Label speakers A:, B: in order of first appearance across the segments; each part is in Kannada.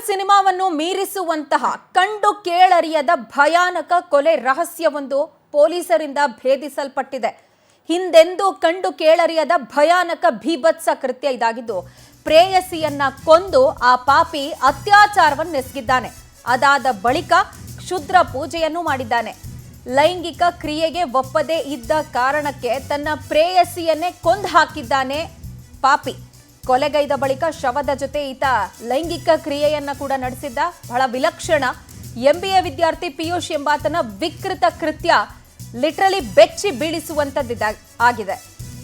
A: ಹಾರರ್ ಸಿನಿಮಾವನ್ನು ಮೀರಿಸುವಂತಹ ಕಂಡು ಕೇಳರಿಯದ ಭಯಾನಕ ಕೊಲೆ ರಹಸ್ಯವೊಂದು ಪೊಲೀಸರಿಂದ ಭೇದಿಸಲ್ಪಟ್ಟಿದೆ. ಹಿಂದೆಂದೂ ಕಂಡು ಕೇಳರಿಯದ ಭಯಾನಕ ಭೀಭತ್ಸ ಕೃತ್ಯ ಇದಾಗಿದ್ದು, ಪ್ರೇಯಸಿಯನ್ನ ಕೊಂದು ಆ ಪಾಪಿ ಅತ್ಯಾಚಾರವನ್ನೆಸಗಿದ್ದಾನೆ. ಅದಾದ ಬಳಿಕ ಕ್ಷುದ್ರ ಪೂಜೆಯನ್ನು ಮಾಡಿದ್ದಾನೆ. ಲೈಂಗಿಕ ಕ್ರಿಯೆಗೆ ಒಪ್ಪದೇ ಇದ್ದ ಕಾರಣಕ್ಕೆ ತನ್ನ ಪ್ರೇಯಸಿಯನ್ನೇ ಕೊಂದು ಹಾಕಿದ್ದಾನೆ ಪಾಪಿ. ಕೊಲೆಗೈದ ಬಳಿಕ ಶವದ ಜೊತೆ ಈತ ಲೈಂಗಿಕ ಕ್ರಿಯೆಯನ್ನ ಕೂಡ ನಡೆಸಿದ್ದ. ಬಹಳ ವಿಲಕ್ಷಣ MBA ವಿದ್ಯಾರ್ಥಿ ಪಿಯೂಷ್ ಎಂಬಾತನ ವಿಕೃತ ಕೃತ್ಯ ಲಿಟರಲಿ ಬೆಚ್ಚಿ ಬೀಳಿಸುವಂತದ್ದ ಆಗಿದೆ.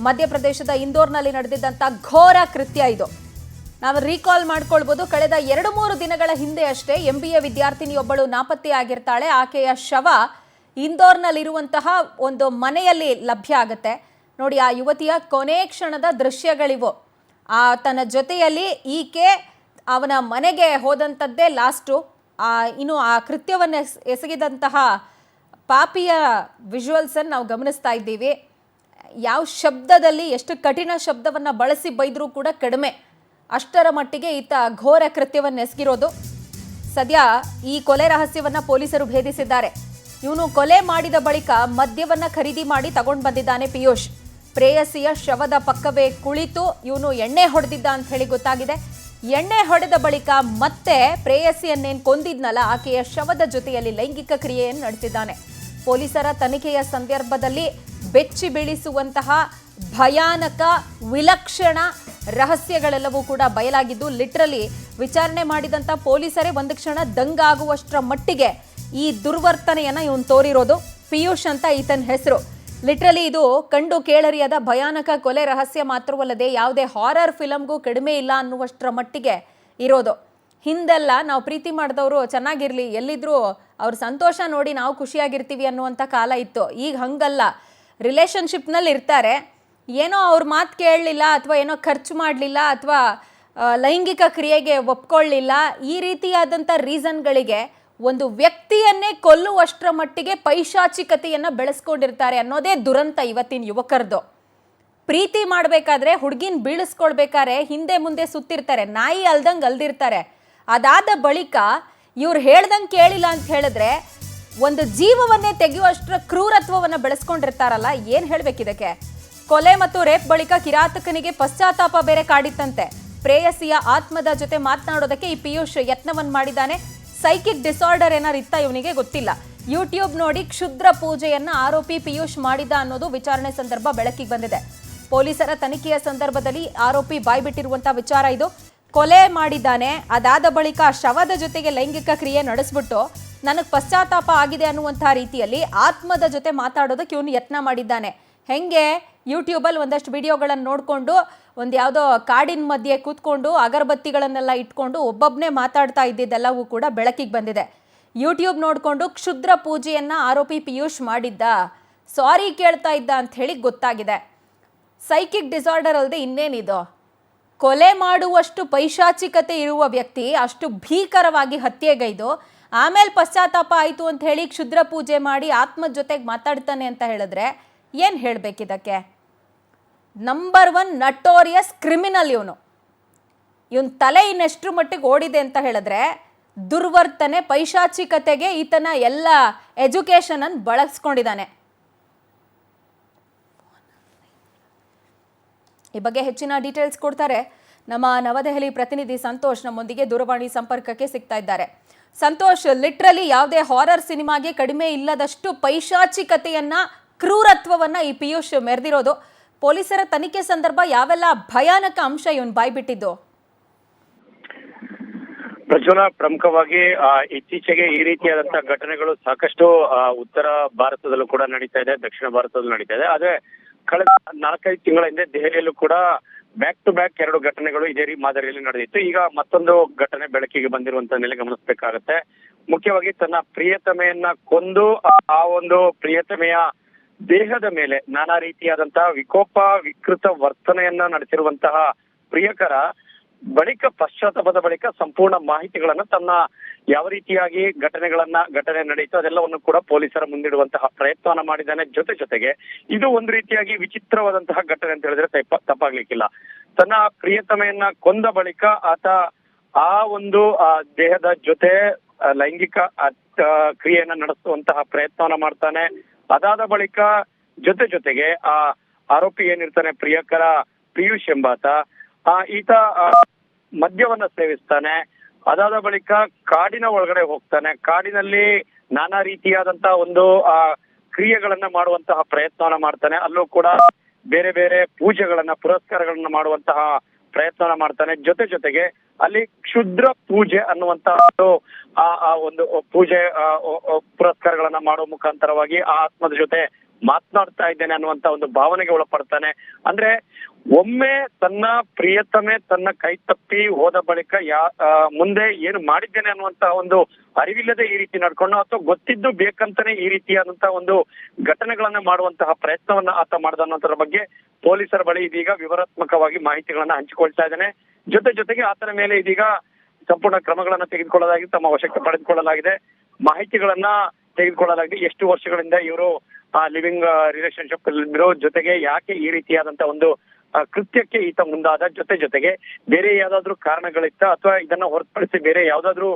A: ಮಧ್ಯಪ್ರದೇಶದ ಇಂದೋರ್ನಲ್ಲಿ ನಡೆದಿದ್ದಂತ ಘೋರ ಕೃತ್ಯ ಇದು. ನಾವು ರೀಕಾಲ್ ಮಾಡ್ಕೊಳ್ಬಹುದು. ಕಳೆದ 2-3 ದಿನಗಳ ಹಿಂದೆ ಅಷ್ಟೇ MBA ವಿದ್ಯಾರ್ಥಿನಿಯೊಬ್ಬಳು ನಾಪತ್ತೆಯಾಗಿರ್ತಾಳೆ. ಆಕೆಯ ಶವ ಇಂದೋರ್ನಲ್ಲಿರುವಂತಹ ಒಂದು ಮನೆಯಲ್ಲಿ ಲಭ್ಯ ಆಗುತ್ತೆ. ನೋಡಿ, ಆ ಯುವತಿಯ ಕೊನೆ ಕ್ಷಣದ ದೃಶ್ಯಗಳಿವು. ತನ್ನ ಜೊತೆಯಲ್ಲಿ ಈಕೆ ಅವನ ಮನೆಗೆ ಹೋದಂಥದ್ದೇ ಲಾಸ್ಟು. ಇನ್ನು ಆ ಕೃತ್ಯವನ್ನು ಎಸಗಿದಂತಹ ಪಾಪಿಯ ವಿಜುವಲ್ಸನ್ನು ನಾವು ಗಮನಿಸ್ತಾ ಇದ್ದೀವಿ. ಯಾವ ಶಬ್ದದಲ್ಲಿ, ಎಷ್ಟು ಕಠಿಣ ಶಬ್ದವನ್ನು ಬಳಸಿ ಬೈದರೂ ಕೂಡ ಕಡಿಮೆ, ಅಷ್ಟರ ಮಟ್ಟಿಗೆ ಈತ ಘೋರ ಕೃತ್ಯವನ್ನು ಎಸಗಿರೋದು. ಸದ್ಯ ಈ ಕೊಲೆ ರಹಸ್ಯವನ್ನು ಪೊಲೀಸರು ಭೇದಿಸಿದ್ದಾರೆ. ಇವನು ಕೊಲೆ ಮಾಡಿದ ಬಳಿಕ ಮದ್ಯವನ್ನು ಖರೀದಿ ಮಾಡಿ ತಗೊಂಡು ಬಂದಿದ್ದಾನೆ ಪಿಯೂಷ್. ಪ್ರೇಯಸಿಯ ಶವದ ಪಕ್ಕವೇ ಕುಳಿತು ಇವನು ಎಣ್ಣೆ ಹೊಡೆದಿದ್ದ ಅಂತ ಹೇಳಿ ಗೊತ್ತಾಗಿದೆ. ಎಣ್ಣೆ ಹೊಡೆದ ಬಳಿಕ ಮತ್ತೆ ಪ್ರೇಯಸಿಯನ್ನೇನು ಕೊಂದಿದ್ನಲ್ಲ, ಆಕೆಯ ಶವದ ಜೊತೆಯಲ್ಲಿ ಲೈಂಗಿಕ ಕ್ರಿಯೆಯನ್ನು ನಡೆಸಿದ್ದಾನೆ. ಪೊಲೀಸರ ತನಿಖೆಯ ಸಂದರ್ಭದಲ್ಲಿ ಬೆಚ್ಚಿ ಬೀಳಿಸುವಂತಹ ಭಯಾನಕ ವಿಲಕ್ಷಣ ರಹಸ್ಯಗಳೆಲ್ಲವೂ ಕೂಡ ಬಯಲಾಗಿದ್ದು, ಲಿಟ್ರಲಿ ವಿಚಾರಣೆ ಮಾಡಿದಂಥ ಪೊಲೀಸರೇ ಒಂದು ಕ್ಷಣ ದಂಗಾಗುವಷ್ಟರ ಮಟ್ಟಿಗೆ ಈ ದುರ್ವರ್ತನೆಯನ್ನ ಇವನು ತೋರಿರೋದು. ಪಿಯೂಷ್ ಅಂತ ಈತನ ಹೆಸರು. ಲಿಟ್ರಲಿ ಇದು ಕಂಡು ಕೇಳರಿಯದ ಭಯಾನಕ ಕೊಲೆ ರಹಸ್ಯ ಮಾತ್ರವಲ್ಲದೆ ಯಾವುದೇ ಹಾರರ್ ಫಿಲಮ್ಗೂ ಕಡಿಮೆ ಇಲ್ಲ ಅನ್ನುವಷ್ಟರ ಮಟ್ಟಿಗೆ ಇರೋದು. ಹಿಂದೆಲ್ಲ ನಾವು ಪ್ರೀತಿ ಮಾಡಿದವರು ಚೆನ್ನಾಗಿರ್ಲಿ, ಎಲ್ಲಿದ್ರು ಅವ್ರ ಸಂತೋಷ ನೋಡಿ ನಾವು ಖುಷಿಯಾಗಿರ್ತೀವಿ ಅನ್ನುವಂಥ ಕಾಲ ಇತ್ತು. ಈಗ ಹಂಗಲ್ಲ. ರಿಲೇಷನ್ಶಿಪ್ನಲ್ಲಿ ಇರ್ತಾರೆ, ಏನೋ ಅವ್ರ ಮಾತು ಕೇಳಲಿಲ್ಲ ಅಥವಾ ಏನೋ ಖರ್ಚು ಮಾಡಲಿಲ್ಲ ಅಥವಾ ಲೈಂಗಿಕ ಕ್ರಿಯೆಗೆ ಒಪ್ಕೊಳ್ಳಿಲ್ಲ, ಈ ರೀತಿಯಾದಂಥ ರೀಸನ್ಗಳಿಗೆ ಒಂದು ವ್ಯಕ್ತಿಯನ್ನೇ ಕೊಲ್ಲುವಷ್ಟರ ಮಟ್ಟಿಗೆ ಪೈಶಾಚಿಕತೆಯನ್ನು ಬೆಳೆಸ್ಕೊಂಡಿರ್ತಾರೆ ಅನ್ನೋದೇ ದುರಂತ ಇವತ್ತಿನ ಯುವಕರದು. ಪ್ರೀತಿ ಮಾಡಬೇಕಾದ್ರೆ ಹುಡುಗಿನ ಬೀಳಿಸ್ಕೊಳ್ಬೇಕಾದ್ರೆ ಹಿಂದೆ ಮುಂದೆ ಸುತ್ತಿರ್ತಾರೆ, ನಾಯಿ ಅಲ್ದಂಗೆ ಅಲ್ದಿರ್ತಾರೆ. ಅದಾದ ಬಳಿಕ ಇವ್ರು ಹೇಳ್ದಂಗೆ ಕೇಳಿಲ್ಲ ಅಂತ ಹೇಳಿದ್ರೆ ಒಂದು ಜೀವವನ್ನೇ ತೆಗೆಯುವಷ್ಟರ ಕ್ರೂರತ್ವವನ್ನು ಬೆಳೆಸ್ಕೊಂಡಿರ್ತಾರಲ್ಲ, ಏನು ಹೇಳಬೇಕಿದಕ್ಕೆ. ಕೊಲೆ ಮತ್ತು ರೇಪ್ ಬಳಿಕ ಕಿರಾತಕನಿಗೆ ಪಶ್ಚಾತ್ತಾಪ ಬೇರೆ ಕಾಡಿತ್ತಂತೆ. ಪ್ರೇಯಸಿಯ ಆತ್ಮದ ಜೊತೆ ಮಾತನಾಡೋದಕ್ಕೆ ಈ ಪಿಯೂಷ್ ಯತ್ನವನ್ನು ಮಾಡಿದ್ದಾನೆ. ಸೈಕಿಕ್ ಡಿಸಾರ್ಡರ್ ಏನಾರು ಇತ್ತ ಇವನಿಗೆ ಗೊತ್ತಿಲ್ಲ. ಯೂಟ್ಯೂಬ್ ನೋಡಿ ಕ್ಷುದ್ರ ಪೂಜೆಯನ್ನ ಆರೋಪಿ ಪಿಯೂಷ್ ಮಾಡಿದ ಅನ್ನೋದು ವಿಚಾರಣೆ ಸಂದರ್ಭ ಬೆಳಕಿಗೆ ಬಂದಿದೆ. ಪೊಲೀಸರ ತನಿಖೆಯ ಸಂದರ್ಭದಲ್ಲಿ ಆರೋಪಿ ಬಾಯ್ಬಿಟ್ಟಿರುವಂತಹ ವಿಚಾರ ಇದು. ಕೊಲೆ ಮಾಡಿದ್ದಾನೆ, ಅದಾದ ಬಳಿಕ ಶವದ ಜೊತೆಗೆ ಲೈಂಗಿಕ ಕ್ರಿಯೆ ನಡೆಸ್ಬಿಟ್ಟು ನನಗೆ ಪಶ್ಚಾತ್ತಾಪ ಆಗಿದೆ ಅನ್ನುವಂತಹ ರೀತಿಯಲ್ಲಿ ಆತ್ಮದ ಜೊತೆ ಮಾತಾಡೋದಕ್ಕೆ ಇವನು ಯತ್ನ ಮಾಡಿದ್ದಾನೆ. ಹೆಂಗೆ ಯೂಟ್ಯೂಬಲ್ಲಿ ಒಂದಷ್ಟು ವಿಡಿಯೋಗಳನ್ನು ನೋಡಿಕೊಂಡು ಒಂದು ಯಾವುದೋ ಕಾಡಿನ ಮಧ್ಯೆ ಕೂತ್ಕೊಂಡು ಅಗರಬತ್ತಿಗಳನ್ನೆಲ್ಲ ಇಟ್ಕೊಂಡು ಒಬ್ಬೊಬ್ಬನೇ ಮಾತಾಡ್ತಾ ಇದ್ದಿದ್ದೆಲ್ಲವೂ ಕೂಡ ಬೆಳಕಿಗೆ ಬಂದಿದೆ. ಯೂಟ್ಯೂಬ್ ನೋಡಿಕೊಂಡು ಕ್ಷುದ್ರ ಪೂಜೆಯನ್ನು ಆರೋಪಿ ಪಿಯೂಷ್ ಮಾಡಿದ್ದ, ಸಾರಿ ಕೇಳ್ತಾ ಇದ್ದ ಅಂತ ಹೇಳಿ ಗೊತ್ತಾಗಿದೆ. ಸೈಕಿಕ್ ಡಿಸಾರ್ಡರ್ ಅಲ್ಲದೆ ಇನ್ನೇನಿದು? ಕೊಲೆ ಮಾಡುವಷ್ಟು ಪೈಶಾಚಿಕತೆ ಇರುವ ವ್ಯಕ್ತಿ ಅಷ್ಟು ಭೀಕರವಾಗಿ ಹತ್ಯೆಗೈದು ಆಮೇಲೆ ಪಶ್ಚಾತ್ತಾಪ ಆಯಿತು ಅಂತ ಹೇಳಿ ಕ್ಷುದ್ರ ಪೂಜೆ ಮಾಡಿ ಆತ್ಮದ ಜೊತೆಗೆ ಮಾತಾಡ್ತಾನೆ ಅಂತ ಹೇಳಿದ್ರೆ ಏನು ಹೇಳಬೇಕಿದಕ್ಕೆ? ನಂಬರ್ 1 ನಟೋರಿಯಸ್ ಕ್ರಿಮಿನಲ್ ಇವನು. ಇವನ್ ತಲೆ ಇನ್ನೆಷ್ಟರ ಮಟ್ಟಿಗೆ ಓಡಿದೆ ಅಂತ ಹೇಳಿದ್ರೆ ದುರ್ವರ್ತನೆ, ಪೈಶಾಚಿಕತೆಗೆ ಈತನ ಎಲ್ಲ ಎಜುಕೇಶನ್ ಅನ್ನು ಬಳಸ್ಕೊಂಡಿದ್ದಾನೆ. ಈ ಬಗ್ಗೆ ಹೆಚ್ಚಿನ ಡೀಟೇಲ್ಸ್ ಕೊಡ್ತಾರೆ ನಮ್ಮ ನವದೆಹಲಿ ಪ್ರತಿನಿಧಿ ಸಂತೋಷ್. ನಮ್ಮೊಂದಿಗೆ ದೂರವಾಣಿ ಸಂಪರ್ಕಕ್ಕೆ ಸಿಗ್ತಾ ಇದ್ದಾರೆ. ಸಂತೋಷ್, ಲಿಟ್ರಲಿ ಯಾವುದೇ ಹಾರರ್ ಸಿನಿಮಾಗೆ ಕಡಿಮೆ ಇಲ್ಲದಷ್ಟು ಪೈಶಾಚಿಕತೆಯನ್ನ, ಕ್ರೂರತ್ವವನ್ನ ಈ ಪಿಯೂಷ್ ಮೆರೆದಿರೋದು. ಪೊಲೀಸರ ತನಿಖೆ ಸಂದರ್ಭ ಯಾವೆಲ್ಲ ಭಯಾನಕ ಅಂಶ ಇವನು ಬಾಯ್ಬಿಟ್ಟಿದ್ದು?
B: ಪ್ರಜ್ವಲ, ಪ್ರಮುಖವಾಗಿ ಇತ್ತೀಚೆಗೆ ಈ ರೀತಿಯಾದಂತಹ ಘಟನೆಗಳು ಸಾಕಷ್ಟು ಉತ್ತರ ಭಾರತದಲ್ಲೂ ಕೂಡ ನಡೀತಾ ಇದೆ, ದಕ್ಷಿಣ ಭಾರತದಲ್ಲೂ ನಡೀತಾ ಇದೆ. ಆದ್ರೆ ಕಳೆದ 4-5 ತಿಂಗಳ ಹಿಂದೆ ದೆಹಲಿಯಲ್ಲೂ ಕೂಡ ಬ್ಯಾಕ್ ಟು ಬ್ಯಾಕ್ 2 ಘಟನೆಗಳು ಇದೇ ಮಾದರಿಯಲ್ಲಿ ನಡೆದಿತ್ತು. ಈಗ ಮತ್ತೊಂದು ಘಟನೆ ಬೆಳಕಿಗೆ ಬಂದಿರುವಂತ ನೆಲೆ ಗಮನಿಸಬೇಕಾಗತ್ತೆ. ಮುಖ್ಯವಾಗಿ ತನ್ನ ಪ್ರಿಯತಮೆಯನ್ನ ಕೊಂದು ಆ ಒಂದು ಪ್ರಿಯತಮೆಯ ದೇಹದ ಮೇಲೆ ನಾನಾ ರೀತಿಯಾದಂತಹ ವಿಕೃತ ವರ್ತನೆಯನ್ನ ನಡೆಸಿರುವಂತಹ ಪ್ರಿಯಕರ ಬಳಿಕ ಪಶ್ಚಾತ್ತಾಪದ ಬಳಿಕ ಸಂಪೂರ್ಣ ಮಾಹಿತಿಗಳನ್ನ ತನ್ನ ಯಾವ ರೀತಿಯಾಗಿ ಘಟನೆ ನಡೆಯಿತು ಅದೆಲ್ಲವನ್ನು ಕೂಡ ಪೊಲೀಸರ ಮುಂದಿಡುವಂತಹ ಪ್ರಯತ್ನವನ್ನ ಮಾಡಿದ್ದಾನೆ. ಜೊತೆಗೆ ಇದು ಒಂದು ರೀತಿಯಾಗಿ ವಿಚಿತ್ರವಾದಂತಹ ಘಟನೆ ಅಂತ ಹೇಳಿದ್ರೆ ತಪ್ಪಾಗ್ಲಿಕ್ಕಿಲ್ಲ. ತನ್ನ ಪ್ರಿಯತಮೆಯನ್ನ ಕೊಂದ ಬಳಿಕ ಆತ ಆ ಒಂದು ದೇಹದ ಜೊತೆ ಲೈಂಗಿಕ ಕ್ರಿಯೆಯನ್ನ ನಡೆಸುವಂತಹ ಪ್ರಯತ್ನವನ್ನ ಮಾಡ್ತಾನೆ. ಅದಾದ ಬಳಿಕ ಜೊತೆಗೆ ಆ ಆರೋಪಿ ಏನಿರ್ತಾನೆ ಪ್ರಿಯಕರ ಪಿಯೂಷ್ ಎಂಬಾತ ಈತ ಮದ್ಯವನ್ನ ಸೇವಿಸ್ತಾನೆ. ಅದಾದ ಬಳಿಕ ಕಾಡಿನ ಒಳಗಡೆ ಹೋಗ್ತಾನೆ. ಕಾಡಿನಲ್ಲಿ ನಾನಾ ರೀತಿಯಾದಂತಹ ಒಂದು ಕ್ರಿಯೆಗಳನ್ನ ಮಾಡುವಂತಹ ಪ್ರಯತ್ನವನ್ನ ಮಾಡ್ತಾನೆ. ಅಲ್ಲೂ ಕೂಡ ಬೇರೆ ಬೇರೆ ಪೂಜೆಗಳನ್ನ ಪುರಸ್ಕಾರಗಳನ್ನ ಮಾಡುವಂತಹ ಪ್ರಯತ್ನ ಮಾಡ್ತಾನೆ. ಜೊತೆಗೆ ಅಲ್ಲಿ ಕ್ಷುದ್ರ ಪೂಜೆ ಅನ್ನುವಂತಹ ಒಂದು ಪೂಜೆ ಪುರಸ್ಕಾರಗಳನ್ನ ಮಾಡುವ ಮುಖಾಂತರವಾಗಿ ಆ ಆತ್ಮದ ಜೊತೆ ಮಾತನಾಡ್ತಾ ಇದ್ದೇನೆ ಅನ್ನುವಂತ ಒಂದು ಭಾವನೆಗೆ ಒಳಪಡ್ತಾನೆ. ಅಂದ್ರೆ ಒಮ್ಮೆ ತನ್ನ ಪ್ರಿಯತಮೆ ತನ್ನ ಕೈ ತಪ್ಪಿ ಹೋದ ಬಳಿಕ ಮುಂದೆ ಏನು ಮಾಡಿದ್ದೇನೆ ಅನ್ನುವಂತಹ ಒಂದು ಅರಿವಿಲ್ಲದೆ ಈ ರೀತಿ ನಡ್ಕೊಂಡು ಅಥವಾ ಗೊತ್ತಿದ್ದು ಬೇಕಂತಾನೆ ಈ ರೀತಿಯಾದಂತಹ ಒಂದು ಘಟನೆಗಳನ್ನ ಮಾಡುವಂತಹ ಪ್ರಯತ್ನವನ್ನ ಆತ ಮಾಡಿದ ಅನ್ನೋದ್ರ ಬಗ್ಗೆ ಪೊಲೀಸರ ಬಳಿ ಇದೀಗ ವಿವರಾತ್ಮಕವಾಗಿ ಮಾಹಿತಿಗಳನ್ನ ಹಂಚಿಕೊಳ್ತಾ ಇದ್ದಾನೆ. ಜೊತೆಗೆ ಆತನ ಮೇಲೆ ಇದೀಗ ಸಂಪೂರ್ಣ ಕ್ರಮಗಳನ್ನ ತೆಗೆದುಕೊಳ್ಳಲಾಗಿದೆ, ತಮ್ಮ ವಶಕ್ಕೆ ಪಡೆದುಕೊಳ್ಳಲಾಗಿದೆ, ಮಾಹಿತಿಗಳನ್ನ ತೆಗೆದುಕೊಳ್ಳಲಾಗಿದೆ. ಎಷ್ಟು ವರ್ಷಗಳಿಂದ ಇವರು ಲಿವಿಂಗ್ ರಿಲೇಶನ್ಶಿಪ್ ಇರೋ ಜೊತೆಗೆ ಯಾಕೆ ಈ ರೀತಿಯಾದಂತ ಒಂದು ಕೃತ್ಯಕ್ಕೆ ಈತ ಮುಂದಾದ, ಜೊತೆಗೆ ಬೇರೆ ಯಾವ್ದಾದ್ರು ಕಾರಣಗಳಿತ್ತ ಅಥವಾ ಇದನ್ನ ಹೊರತುಪಡಿಸಿ ಬೇರೆ ಯಾವ್ದಾದ್ರು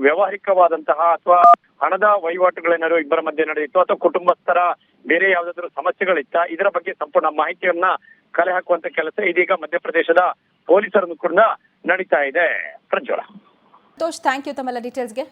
B: ವ್ಯವಹಾರಿಕವಾದಂತಹ ಅಥವಾ ಹಣದ ವಹಿವಾಟುಗಳೇನಾದ್ರು ಇಬ್ಬರ ಮಧ್ಯೆ ನಡೆಯಿತು ಅಥವಾ ಕುಟುಂಬಸ್ಥರ ಬೇರೆ ಯಾವ್ದಾದ್ರು ಸಮಸ್ಯೆಗಳಿತ್ತ, ಇದರ ಬಗ್ಗೆ ಸಂಪೂರ್ಣ ಮಾಹಿತಿಯನ್ನ ಕಲೆ ಹಾಕುವಂತ ಕೆಲಸ ಇದೀಗ ಮಧ್ಯಪ್ರದೇಶದ ಪೊಲೀಸರನ್ನು ಕೂಡ ನಡೀತಾ ಇದೆ. ಪ್ರಜ್ವಲ.
A: ಸಂತೋಷ್, ಥ್ಯಾಂಕ್ ಯು ತಮ್ಮೆಲ್ಲ ಡೀಟೇಲ್ಸ್ಗೆ.